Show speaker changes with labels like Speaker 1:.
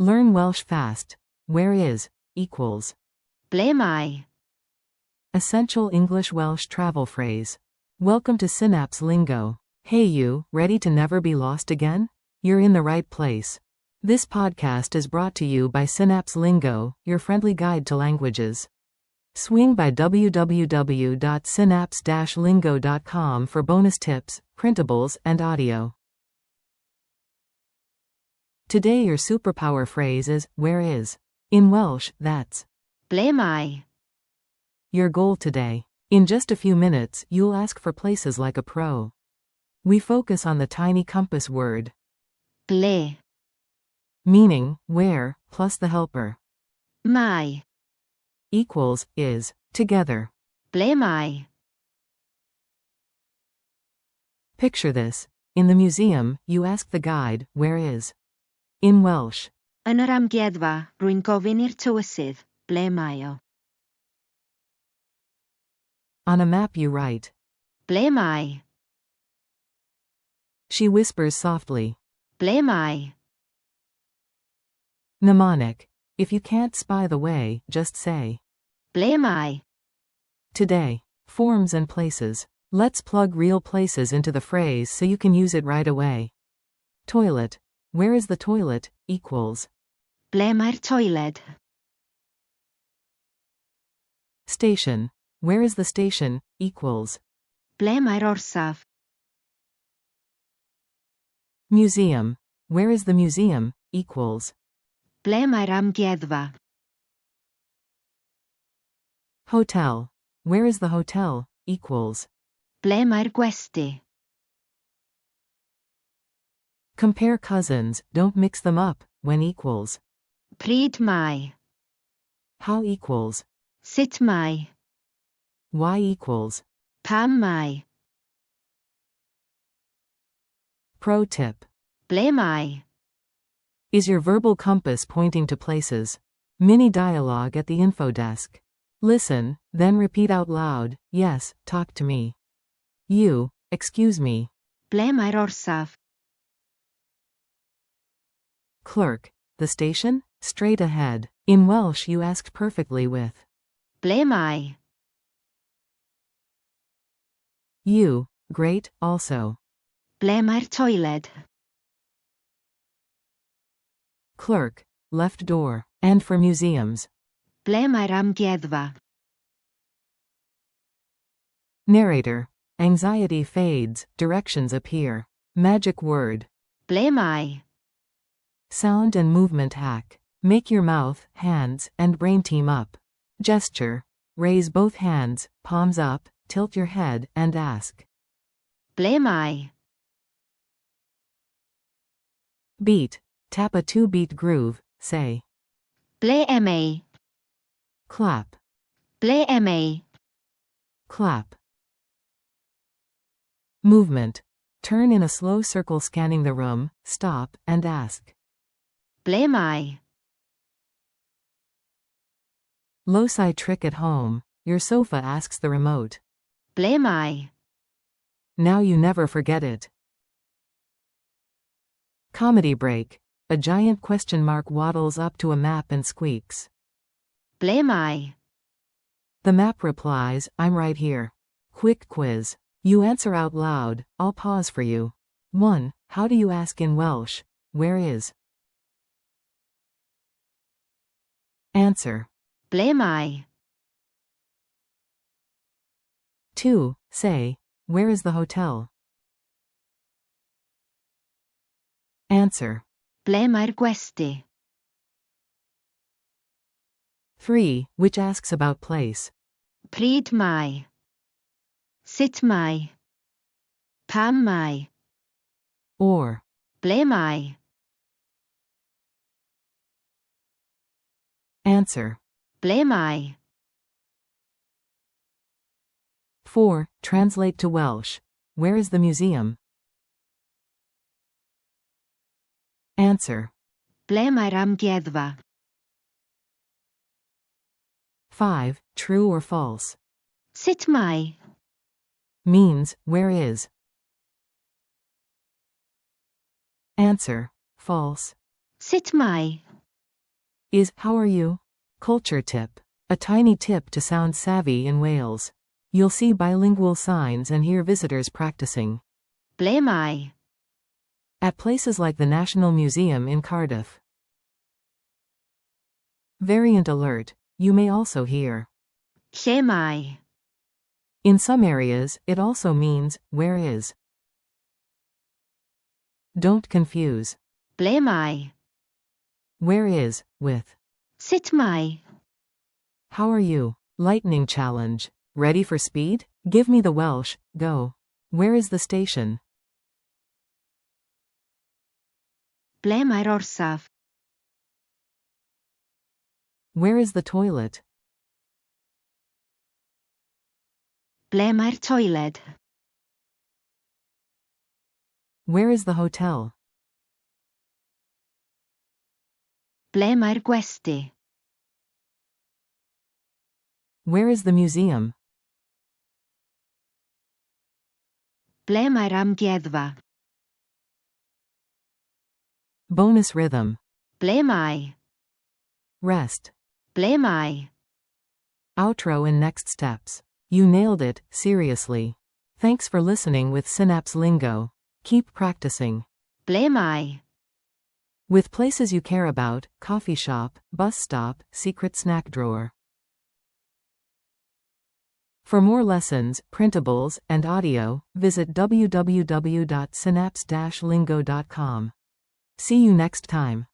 Speaker 1: Learn Welsh fast. Where is equals.
Speaker 2: Ble mae?
Speaker 1: Essential English Welsh travel phrase. Welcome to Synapse Lingo. Hey you, ready to never be lost again? You're in the right place. This podcast is brought to you by Synapse Lingo, your friendly guide to languages. Swing by www.synapse-lingo.com for bonus tips, printables, and audio. Today your superpower phrase is, where is? In Welsh, that's
Speaker 2: Ble mae?
Speaker 1: your goal today. In just a few minutes, you'll ask for places like a pro. We focus on the tiny compass word,
Speaker 2: Ble
Speaker 1: meaning, where, plus the helper.
Speaker 2: mae?
Speaker 1: Equals, is, together.
Speaker 2: Ble mae?
Speaker 1: Picture this. In the museum, you ask the guide, where is? In Welsh.
Speaker 2: Yn yr amgueddfa, rwy'n gofyn i'r tywysydd, ble mae o?
Speaker 1: On a map you write.
Speaker 2: Ble mae?
Speaker 1: She whispers softly.
Speaker 2: Ble mae?
Speaker 1: Mnemonic. If you can't spy the way, just say.
Speaker 2: Ble mae?
Speaker 1: Today. Forms and places. Let's plug real places into the phrase so you can use it right away. Toilet. Where is the toilet? Equals.
Speaker 2: Ble mae'r toiled?
Speaker 1: Station. Where is the station? Equals.
Speaker 2: Ble mae'r orsaf?
Speaker 1: Museum. Where is the museum? Equals.
Speaker 2: Ble mae'r amgueddfa?
Speaker 1: Hotel. Where is the hotel? Equals.
Speaker 2: Ble mae'r gwesty?
Speaker 1: Compare cousins, don't mix them up, when equals.
Speaker 2: Pryd mae?
Speaker 1: How equals.
Speaker 2: Sut mae?
Speaker 1: Why equals.
Speaker 2: Pam mae?
Speaker 1: Pro tip.
Speaker 2: Ble mae?
Speaker 1: Is your verbal compass pointing to places? Mini dialogue at the info desk. Listen, then repeat out loud, yes, talk to me. You, excuse me.
Speaker 2: Ble mae'r orsaf?
Speaker 1: Clerk. The station? Straight ahead. In Welsh you asked perfectly with.
Speaker 2: Ble mae?
Speaker 1: You, great, also.
Speaker 2: Ble mae'r toiled?
Speaker 1: Clerk. Left door. And for museums.
Speaker 2: Ble mae'r amgueddfa?
Speaker 1: Narrator. Anxiety fades, directions appear. Magic word.
Speaker 2: Ble mae?
Speaker 1: Sound and movement hack. Make your mouth, hands, and brain team up. Gesture. Raise both hands, palms up, tilt your head, and ask.
Speaker 2: Ble mae?
Speaker 1: Beat. Tap a 2-beat groove, say.
Speaker 2: Ble mae?
Speaker 1: Clap.
Speaker 2: Ble mae?
Speaker 1: Clap. Movement. Turn in a slow circle scanning the room, stop, and ask.
Speaker 2: Ble mae?
Speaker 1: Loci trick at home. Your sofa asks the remote.
Speaker 2: Ble mae?
Speaker 1: Now you never forget it. Comedy break. A giant question mark waddles up to a map and squeaks.
Speaker 2: Ble mae?
Speaker 1: The map replies, I'm right here. Quick quiz. You answer out loud, I'll pause for you. 1. How do you ask in Welsh? Where is? Answer.
Speaker 2: Ble mae?
Speaker 1: 2. Say, where is the hotel? Answer.
Speaker 2: Ble mae'r gwesty?
Speaker 1: 3. Which asks about place.
Speaker 2: Pryd mae? Sut mae? Pam mae?
Speaker 1: Or.
Speaker 2: Ble mae?
Speaker 1: Answer.
Speaker 2: Ble mae?
Speaker 1: 4. Translate to Welsh. Where is the museum? Answer.
Speaker 2: Ble mae'r amgueddfa?
Speaker 1: 5. True or false.
Speaker 2: Sut mae?
Speaker 1: Means, where is. Answer. False.
Speaker 2: Sut mae?
Speaker 1: is how are you? Culture tip. A tiny tip to sound savvy in Wales. You'll see bilingual signs and hear visitors practicing.
Speaker 2: Ble mae?
Speaker 1: At places like the National Museum in Cardiff. Variant alert. You may also hear.
Speaker 2: Lle mae?
Speaker 1: In some areas, it also means, where is. Don't confuse.
Speaker 2: Ble mae?
Speaker 1: Where is, with.
Speaker 2: Sut mae?
Speaker 1: How are you? Lightning challenge. Ready for speed? Give me the Welsh, go. Where is the station?
Speaker 2: Ble mae'r orsaf?
Speaker 1: Where is the toilet?
Speaker 2: Ble mae'r toiled?
Speaker 1: Where is the hotel?
Speaker 2: Ble mae'r gwesty?
Speaker 1: Where is the museum?
Speaker 2: Ble mae'r amgueddfa?
Speaker 1: Bonus rhythm.
Speaker 2: Ble mae?
Speaker 1: Rest.
Speaker 2: Ble mae?
Speaker 1: Outro and next steps. You nailed it, seriously. Thanks for listening with Synapse Lingo. Keep practicing.
Speaker 2: Ble mae?
Speaker 1: With places you care about, coffee shop, bus stop, secret snack drawer. For more lessons, printables, and audio, visit www.synapse-lingo.com. See you next time.